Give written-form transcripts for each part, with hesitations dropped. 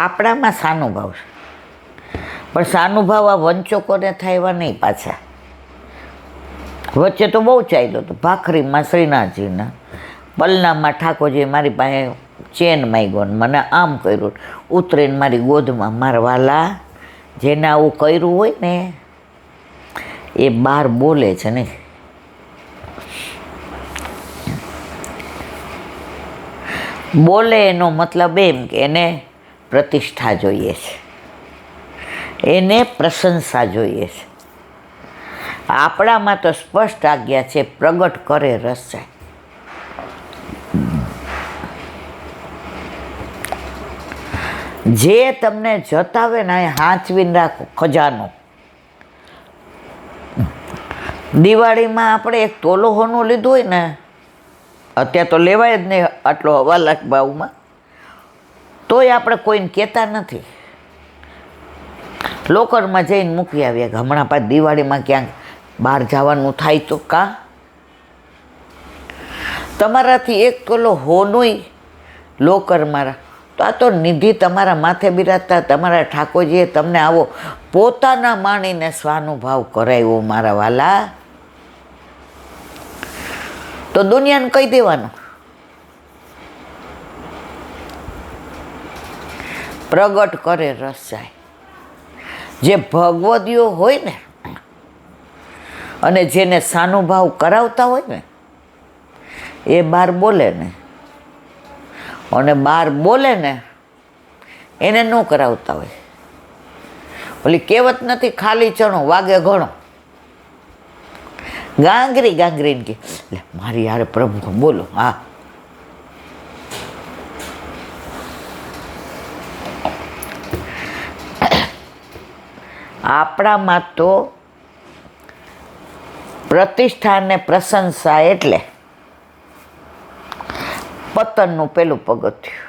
આપણામાં સાનુભાવ છે, પણ સાનુભાવ આ વંચકોને થાય એવા નહીં પાછા. વચ્ચે તો બહુ ચાલ્યો હતો, ભાખરીમાં શ્રીનાથજીના, પલનામાં ઠાકોરજી મારી પાસે ચેન માંગ્યો ને મને આમ કર્યું, ઉતરીને મારી ગોદમાં મારા વાલા. જેને આવું કર્યું હોય ને એ બહાર બોલે છે નહીં. બોલે એનો મતલબ એમ કે એને પ્રતિષ્ઠા જોઈએ છે, એને પ્રશંસા જોઈએ છે. આપણામાં તો સ્પષ્ટ આજ્ઞા છે, પ્રગટ કરે રસ જાય. જે તમને જતાવે ને એ હાંચવીને રાખો ખજાનો. દિવાળીમાં આપણે એક તોલો હોનું લીધું હોય ને, અત્યારે તો લેવાય જ નહીં આટલો 1 લાખ ભાવમાં, તોય આપણે કોઈને કહેતા નથી. લોકરમાં જઈને મૂકી આવ્યા કે હમણાં પાછું દિવાળીમાં ક્યાંક બહાર જવાનું થાય તો કાં તમારાથી એક તોલો હોનુંય લોકરમાં, તો આ તો નિધિ તમારા માથે બિરાજતા તમારા ઠાકોરજીએ તમને આવો પોતાના માણીને સ્વાનુભાવ કરાવ્યો મારા વાલા. તો દુનિયાને કહી દેવાનું, પ્રગટ કરે રસ જાય. જે ભગવદીઓ હોય ને અને જેને સાનુભાવ કરાવતા હોય ને એ બહાર બોલે ને, અને બહાર બોલે ને એને ન કરાવતા હોય. ઓલી કહેવત નથી, ખાલી ચણો વાગે ઘણો. ગાંગરી ગાંગરીને કે મારી યાર પ્રભુ બોલો. હા, આપણામાં તો પ્રતિષ્ઠા ને પ્રશંસા એટલે પતનનું પેલું પગથિયું.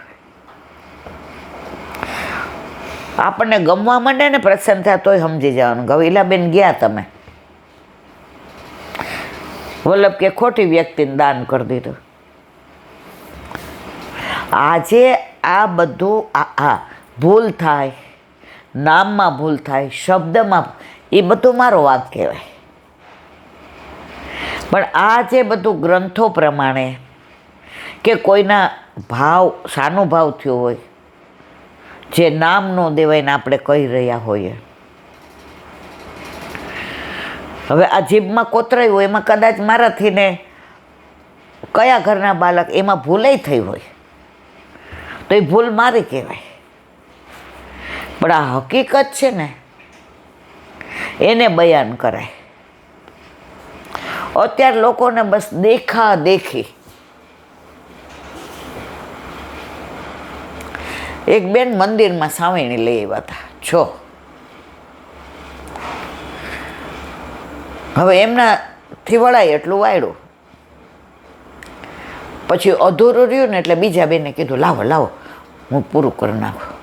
આપણને ગમવા માંડે ને પ્રસન્ન થયા તોય સમજી જવાનું. ગવીલાબેન ગયા તમે, વલ્લભ કે ખોટી વ્યક્તિને દાન કરી દીધું. આજે આ બધું ભૂલ થાય, નામમાં ભૂલ થાય, શબ્દમાં, એ બધું મારો વાંક કહેવાય. પણ આ જે બધું ગ્રંથો પ્રમાણે કે કોઈના ભાવ સાનુભાવ થયો હોય, જે નામ ન દેવાય ને આપણે કહી રહ્યા હોઈએ. હવે આ જીભમાં કોતરાયું હોય એમાં કદાચ મારાથી ને કયા ઘરના બાળક એમાં ભૂલાઈ થઈ હોય તો એ ભૂલ મારી કહેવાય. પણ આ હકીકત છે ને એને બયાન કરાય. અત્યારે લોકોને બસ દેખા દેખી. એક બેન મંદિરમાં સાવરણી લઈ આવ્યા હતા 6. હવે એમનાથી વળાય એટલું વાળ્યું, પછી અધૂરું રહ્યું ને એટલે બીજા બેને કીધું લાવો લાવો હું પૂરું કરી નાખું.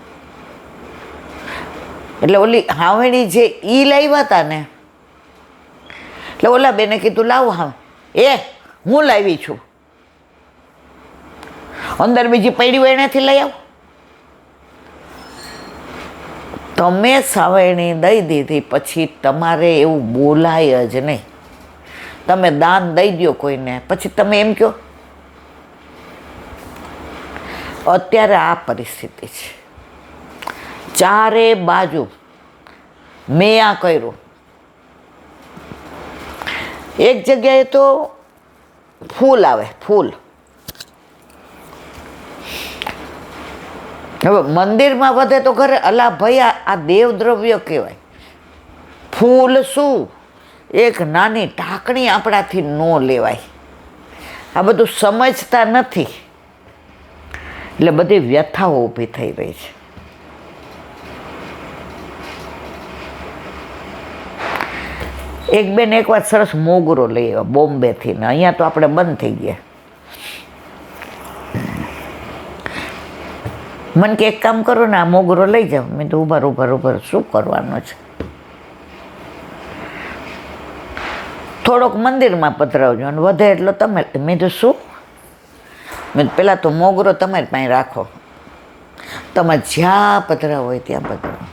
એટલે ઓલી હાવણી જે ઈ લાવ્યા હતા ને, એટલે ઓલા બેને કીધું લાવો હા હું લાવી છું, અંદર બીજી પડી હોય એનાથી લઈ આવો. તમે સાવરણી દઈ દીધી પછી તમારે એવું બોલાય જ નહીં. તમે દાન દઈ દો કોઈને પછી તમે એમ કહો. અત્યારે આ પરિસ્થિતિ છે. ચારે બાજુ મેં આ કર્યું. એક જગ્યાએ તો ફૂલ આવે, ફૂલ. હવે મંદિરમાં વધે તો ઘરે અલા ભાઈ આ દેવદ્રવ્ય કહેવાય. ફૂલ શું, એક નાની ઢાંકણી આપણાથી ન લેવાય. આ બધું સમજતા નથી એટલે બધી વ્યથાઓ ઊભી થઈ રહી છે. એક બેન એક વાર સરસ મોગરો લઈ આવ્યા બોમ્બેથી ને અહીંયા તો આપણે બંધ થઈ ગયા. મને કે એક કામ કરો ને આ મોગરો લઈ જાઓ. મેં તો ઉભા શું કરવાનો છે, થોડોક મંદિરમાં પધરાવજો અને વધે એટલો તમે. મેં તો શું, મેં પહેલાં તો મોગરો તમારી પાસે રાખો, તમે જ્યાં પધરા હોય ત્યાં પધરા.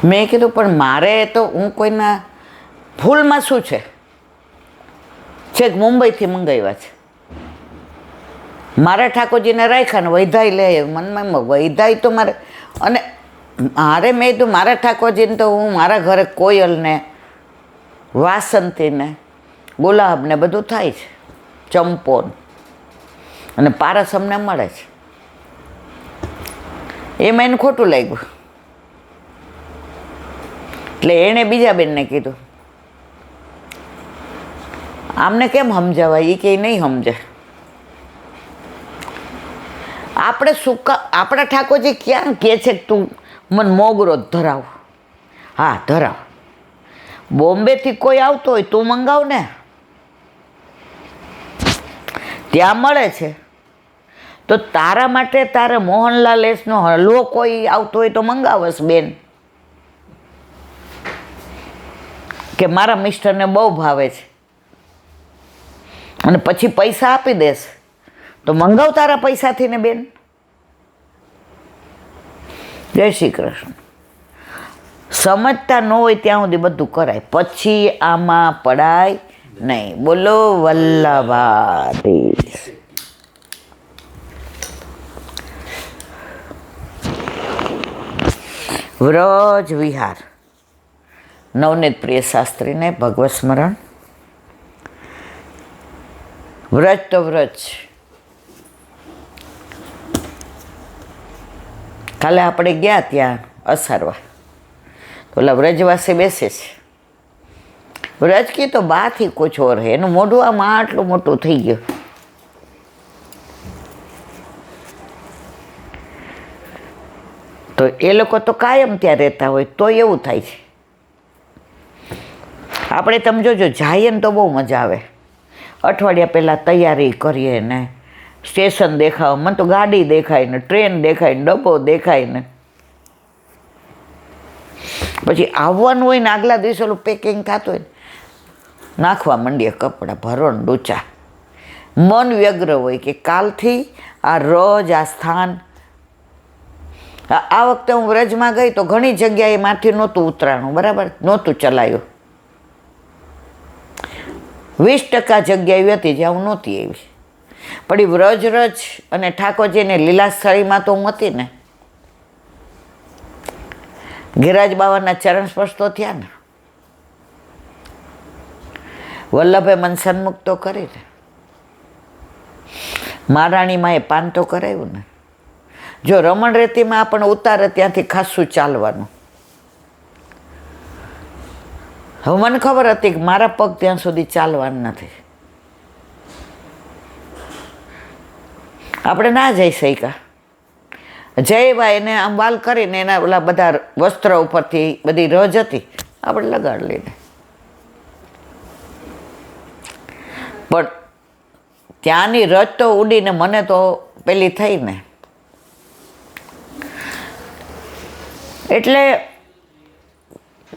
મેં કીધું પણ મારે તો હું કોઈના ભૂલમાં શું છે, છેક મુંબઈથી મંગાવ્યા છે. મારે ઠાકોરજીને રાખ્યા ને વૈધાઈ લે મનમાં વૈધાઈ તો મારે, અને મારે મેં કીધું મારા ઠાકોરજીને તો હું મારા ઘરે કોયલને વાસંતીને ગુલાબને બધું થાય છે, ચંપોન અને પારસ અમને મળે છે. એમાં એને ખોટું લાગ્યું એટલે એણે બીજા બેનને કીધું આમને કેમ સમજાવાય, એ કે નહીં સમજે. આપણે સુકા આપણા ઠાકોરજી ક્યાં કહે છે કે તું મને મોગરો ધરાવ? હા ધરાવ. બોમ્બેથી કોઈ આવતો હોય તું મંગાવ ને, ત્યાં મળે છે. તો તારા માટે તારે મોહનલાલ એસનો હલવો કોઈ આવતો હોય તો મંગાવસ બેન, કે મારા મિસ્ટરને બહુ ભાવે છે અને પછી પૈસા આપી દેશે તો મંગાવ તારા પૈસાથી ને બેન. જય શ્રી કૃષ્ણ. સમજતા ન હોય ત્યાં સુધી બધું કરાય, પછી આમાં પડાય નહીં. બોલો વલ્લભાધીશ. વ્રજ વિહાર. નવનીત પ્રિય શાસ્ત્રીને ભગવત સ્મરણ. વ્રજ તો વ્રજ. કાલે આપણે ગયા ત્યાં અસારવા, તો ઓલા વ્રજવાસી બેસે છે. વ્રજ કી તો બાથી કુછ ઓર હે, એનું મોઢું આમાં આટલું મોટું થઈ ગયું. તો એ લોકો તો કાયમ ત્યાં રહેતા હોય તો એવું થાય છે. આપણે તમે જોજો જઈએ ને તો બહુ મજા આવે. અઠવાડિયા પહેલાં તૈયારી કરીએ ને, સ્ટેશન દેખાવ, મને તો ગાડી દેખાય ને, ટ્રેન દેખાય ને, ડબ્બો દેખાય ને, પછી આવવાનું હોય ને આગલા દિવસે ઓલું પેકિંગ થતું હોય ને, નાખવા માંડીએ કપડાં ભરોણ ડૂચા. મન વ્યગ્ર હોય કે કાલથી આ રજ આ સ્થાન. આ વખતે હું વ્રજમાં ગઈ તો ઘણી જગ્યાએ માથી નહોતું ઉતરાણું, બરાબર નહોતું ચલાયું. 20% જગ્યા એવી હતી જ્યાં હું નહોતી એવી. પણ એ વ્રજ રજ અને ઠાકોરજીને લીલાસ્થળીમાં તો હું હતી ને. ગિરાજ બાવાના ચરણ સ્પર્શ તો થયા ને, વલ્લભે મન સન્મુખ તો કરી ને, મહારાણીમાં એ પાન તો કરાવ્યું ને. જો રમણ રેતીમાં આપણને ઉતારે ત્યાંથી ખાસું ચાલવાનું. હવે મને ખબર હતી કે મારા પગ ત્યાં સુધી ચાલવાનું નથી, આપણે ના જઈ શક્યા. જયભાઈ એને આમ વાલ કરીને એના ઓલા બધા વસ્ત્ર ઉપરથી બધી રજ હતી આપણે લગાડી લઈને, પણ ત્યાંની રજ તો ઉડીને મને તો પેલી થઈ ને. એટલે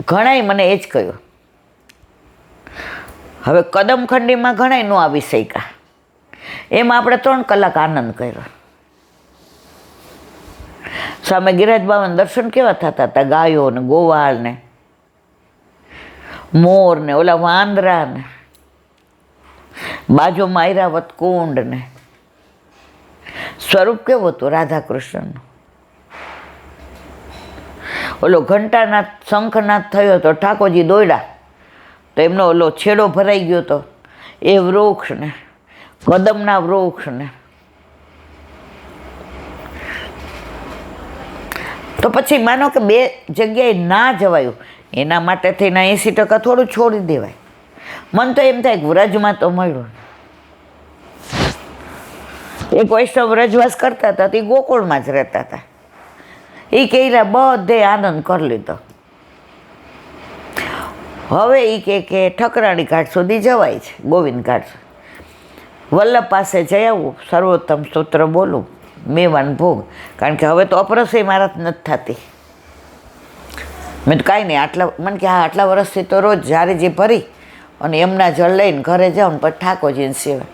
ઘણાય મને એ જ કહ્યું. હવે કદમખંડીમાં ઘણાય ન આવી શક્યા, એમાં આપણે 3 કલાક આનંદ કર્યો. સામે ગિરાજ બાબાના દર્શન કેવા થતા હતા, ગાયો ને ગોવાળ ને મોર ને ઓલા વાંદરા ને, બાજુમાં ઐરાવત કુંડ ને. સ્વરૂપ કેવું હતું રાધા કૃષ્ણનું. ઓલો ઘંટાનાથ શંખનાથ થયો તો ઠાકોરજી દોડ્યા તો એમનો ઓલો છેડો ભરાઈ ગયો તો એ વૃક્ષ ને, કદમના વૃક્ષ ને. તો પછી માનો કે 2 જગ્યાએ ના જવાયું, એના માટે થઈને 80% થોડું છોડી દેવાય. મન તો એમ થાય કે વ્રજમાં તો મળ્યું. એક વૈષ્ણવ વ્રજવાસ કરતા હતા તે ગોકુળમાં જ રહેતા હતા. એ કહેલા બધે આનંદ કરી લીધો. હવે એ કે ઠકરાણી ઘાટ સુધી જવાય છે, ગોવિંદ ઘાટ. વલ્લભ પાસે જઈ આવું, સર્વોત્તમ સ્તોત્ર બોલું, મેવાન ભોગ. કારણ કે હવે તો અપરસય મારા નથી થતી. મેં તો કાંઈ નહીં, મને કે હા આટલા વર્ષથી તો રોજ જ્યારે જે ભરી અને એમના જળ લઈને ઘરે જાઉં ને પછી ઠાકોરજીને સેવા.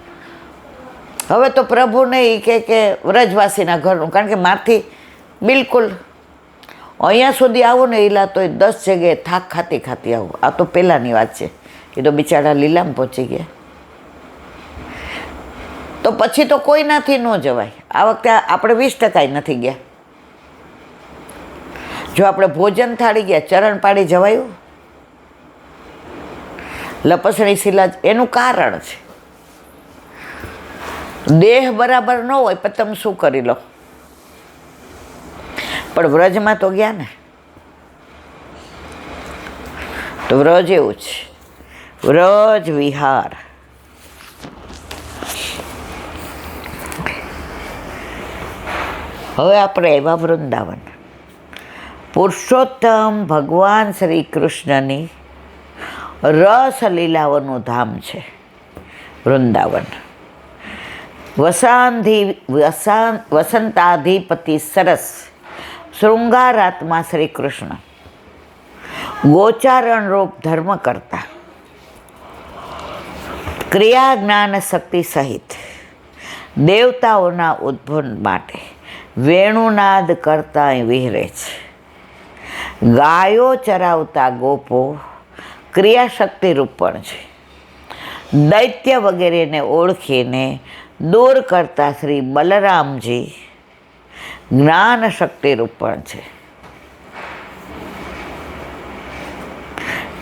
હવે તો પ્રભુને એ કે વ્રજવાસીના ઘરનું, કારણ કે મારથી બિલકુલ અહીંયા સુધી આવો ને એલા તો 10 જગ્યાએ થાક ખાતી ખાતી આવું. આ તો પહેલાંની વાત છે, એ તો બિચારા લીલામાં પહોંચી ગયા. તો પછી તો કોઈનાથી ન જવાય. આ વખતે આપણે 20% નથી ગયા. જો આપણે ભોજન થાળી ગયા, ચરણ પાડી જવાયું? લપસણી શિલા એનું કારણ છે. દેહ બરાબર ન હોય પણ તમે શું કરી લો. પણ વ્રજમાં તો ગયા ને. તો વ્રજ એવું છે, વ્રજ વિહાર. હવે આપણે આવ્યા વૃંદાવન. પુરુષોત્તમ ભગવાન શ્રી કૃષ્ણની રસ લીલાઓનું ધામ છે વૃંદાવન. વસંતાધિપતિ સરસ શૃંગારાત્મા શ્રી કૃષ્ણ ગોચારણ રૂપ ધર્મ કરતા ક્રિયા જ્ઞાન શક્તિ સહિત દેવતાઓના ઉદ્ભવ માટે વેણુનાદ કરતા વિહરે છે. ગાયો ચરાવતા ગોપો ક્રિયાશક્તિ રૂપ પણ છે. દૈત્ય વગેરેને ઓળખીને દૂર કરતા શ્રી બલરામજી જ્ઞાન શક્તિ રૂપ પણ છે.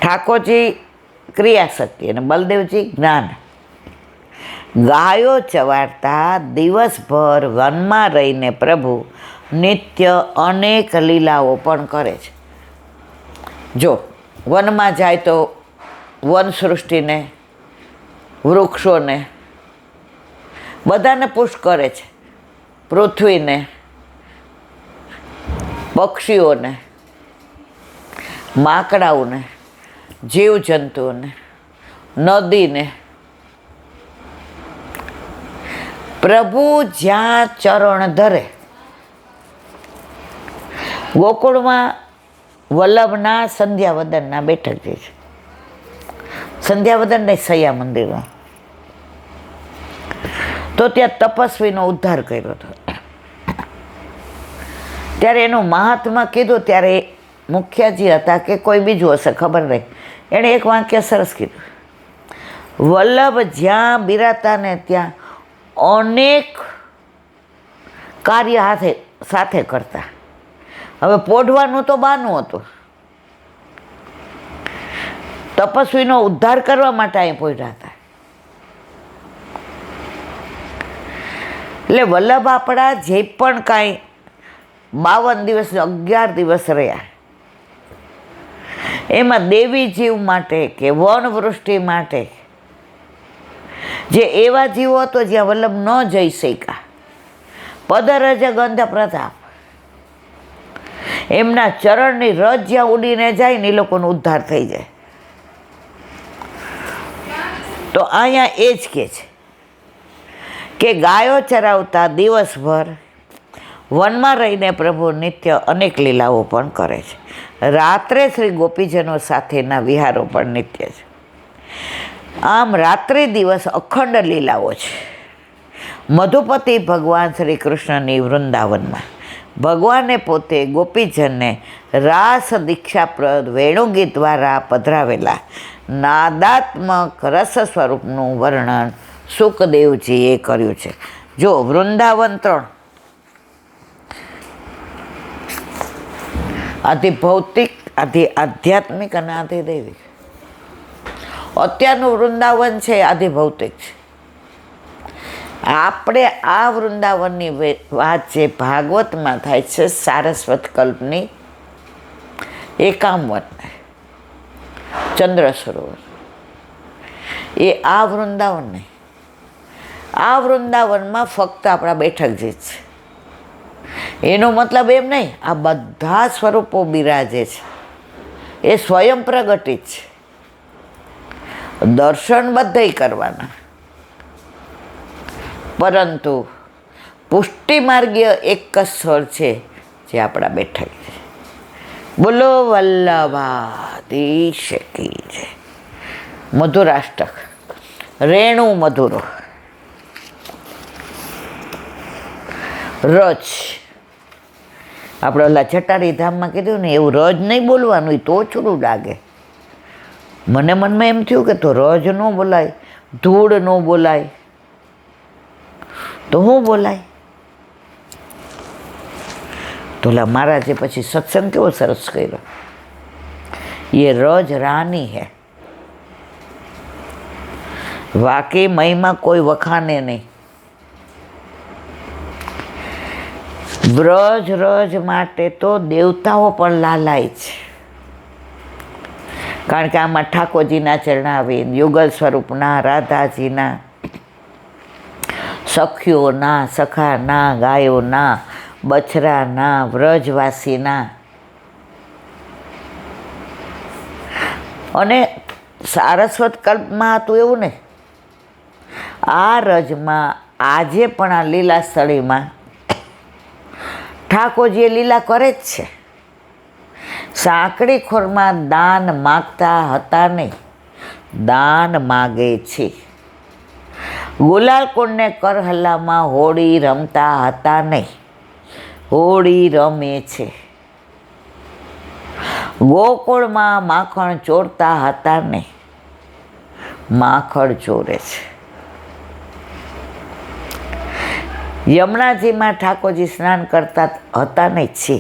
ઠાકોરજી ક્રિયાશક્તિ અને બલદેવજી જ્ઞાન. ગાયો ચવારતા દિવસભર વનમાં રહીને પ્રભુ નિત્ય અનેક લીલાઓ પણ કરે છે. જો વનમાં જાય તો વન સૃષ્ટિને, વૃક્ષોને બધાને પુશ કરે છે. પૃથ્વીને, પક્ષીઓને, માકડાઓને, જીવજંતુઓને, નદીને. પ્રભુ જ્યાં ચરણ ધરે. ગોકુળમાં વલ્લભના સંધ્યાવદનના બેઠક જે છે, સંધ્યાવદન નહીં, સૈયા મંદિરમાં, તો ત્યાં તપસ્વીનો ઉદ્ધાર કર્યો હતો. ત્યારે એનું મહાત્મા કીધું ત્યારે મુખ્યજી હતા કે કોઈ બીજું હશે, ખબર નહીં. એણે એક વાક્ય સરસ કીધું, વલ્લભ જ્યાં બિરાતા ને ત્યાં અનેક કાર્ય સાથે કરતા. હવે પોઢવાનું તો બહાનું હતું, તપસ્વીનો ઉદ્ધાર કરવા માટે અહીં પહોંચ્યા હતા. એટલે વલ્લભ આપણા જે પણ કાંઈ 52 દિવસ 11 દિવસ રહ્યા, એમાં દેવી જીવ માટે કે વનવૃષ્ટિ માટે, જે એવા જીવો હતો જ્યાં વલ્લભ ન જઈ શક્યા, પદરજ ગંધ પ્રતાપ, એમના ચરણની રજ જ્યાં ઉડીને જાય ને એ લોકોનો ઉદ્ધાર થઈ જાય. તો અહીંયા એ જ કહે છે કે ગાયો ચરાવતા દિવસભર વનમાં રહીને પ્રભુ નિત્ય અનેક લીલાઓ પણ કરે છે. રાત્રે શ્રી ગોપીજનો સાથેના વિહારો પણ નિત્ય છે. આમ રાત્રિ દિવસ અખંડ લીલાઓ છે. મધુપતિ ભગવાન શ્રી કૃષ્ણની વૃંદાવનમાં ભગવાને પોતે ગોપીજનને રાસ દીક્ષાપ્રદ વેણુગીત દ્વારા પધરાવેલા નાદાત્મક રસ સ્વરૂપનું વર્ણન સુખદેવજીએ કર્યું છે. જો વૃંદાવન 3, આધિ ભૌતિક, આધિ આધ્યાત્મિક અને આધિ દૈવિક. અત્યારનું વૃંદાવન છે આધિ ભૌતિક છે. આપણે આ વૃંદાવનની વાત જે ભાગવતમાં થાય છે, સારસ્વત કલ્પની 51 ચંદ્ર સરોવર, એ આ વૃંદાવન નહીં. આ વૃંદાવનમાં ફક્ત આપણા બેઠકજી છે. એનો મતલબ એમ નહીં આ બધા સ્વરૂપો બિરાજે છે, એ સ્વયં પ્રગટિત છે. દર્શન બધાય કરવાના, પરંતુ પુષ્ટિ માર્ગીય એક જ સ્થળ છે જે આપણા બેઠક છે. બોલો વલ્લભાધીશ કી જય. મધુરાષ્ટક રેણુ મધુરો. રજ. આપણે ઓલા જટારી ધામમાં કીધું ને એવું રજ નહીં બોલવાનું, તો ઓછું લાગે. મને મનમાં એમ થયું કે તો રજ ન બોલાય, ધૂળ ન બોલાય, તો શું બોલાય? તો ઓલા મહારાજે પછી સત્સંગ કેવો સરસ કર્યો, એ રજ રાની હે, વાકે મહીમાં કોઈ વખાને નહીં. વ્રજ રજ માટે તો દેવતાઓ પણ લાલાય છે, કારણ કે આમાં ઠાકોરજીના ચરણાવે, યુગલ સ્વરૂપના રાધાજીના, સખીઓના, સખાના, ગાયોના, બછરાના, વ્રજવાસીના. અને સારસ્વત કલ્પમાં હતું એવું ને, આ રજમાં આજે પણ આ લીલા સ્થળીમાં ઠાકોરજી લીલા કરે જ છે. સાંકડી ખોરમાં દાન માગતા હતા નહીં, દાન માગે છે. ગુલાલકુંડને કરહલ્લામાં હોળી રમતા હતા નહીં, હોળી રમે છે. ગોકુળમાં માખણ ચોરતા હતા નહીં, માખણ ચોરે છે. યમુનાજીમાં ઠાકોરજી સ્નાન કરતા હતા નહીં છે.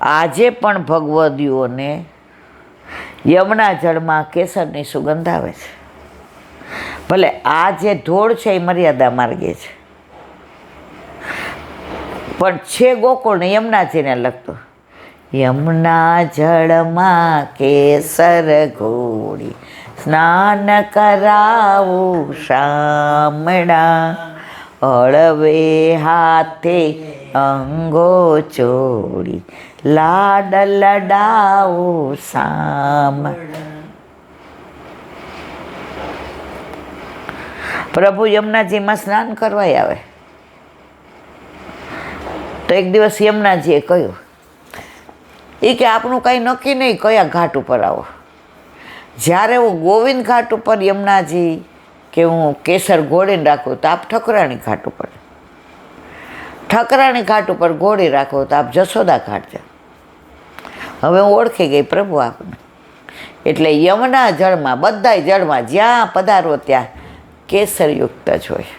આજે પણ ભગવદીઓને યમુના જળમાં કેસરની સુગંધ આવે છે. ભલે આ જે ધોળ છે એ મર્યાદા માર્ગે છે, પણ છે ગોકુળને યમુનાજીને લગતો. યમુના જળમાં કેસર ઘોડી, સ્નાન કરાવું શામળા, અળવે હાથે અંગો ચોડી, લાડ લડાવું શામળા. પ્રભુ યમુનાજીમાં સ્નાન કરવા આવે. તો એક દિવસ યમુનાજીએ કહ્યું, એ કે આપણું કાંઈ નક્કી નહીં કયા ઘાટ ઉપર આવો. જ્યારે હું ગોવિંદ ઘાટ ઉપર યમુનાજી કે હું કેસર ઘોડીને રાખું તો આપ ઠકરાણી ઘાટ ઉપર, ઠકરાણી ઘાટ ઉપર ઘોડી રાખો તો આપ જશોદા ઘાટ જાઓ. હવે હું ઓળખી ગઈ પ્રભુ આપને. એટલે યમુના જળમાં, બધાય જળમાં જ્યાં પધારો ત્યાં કેસરયુક્ત જ હોય.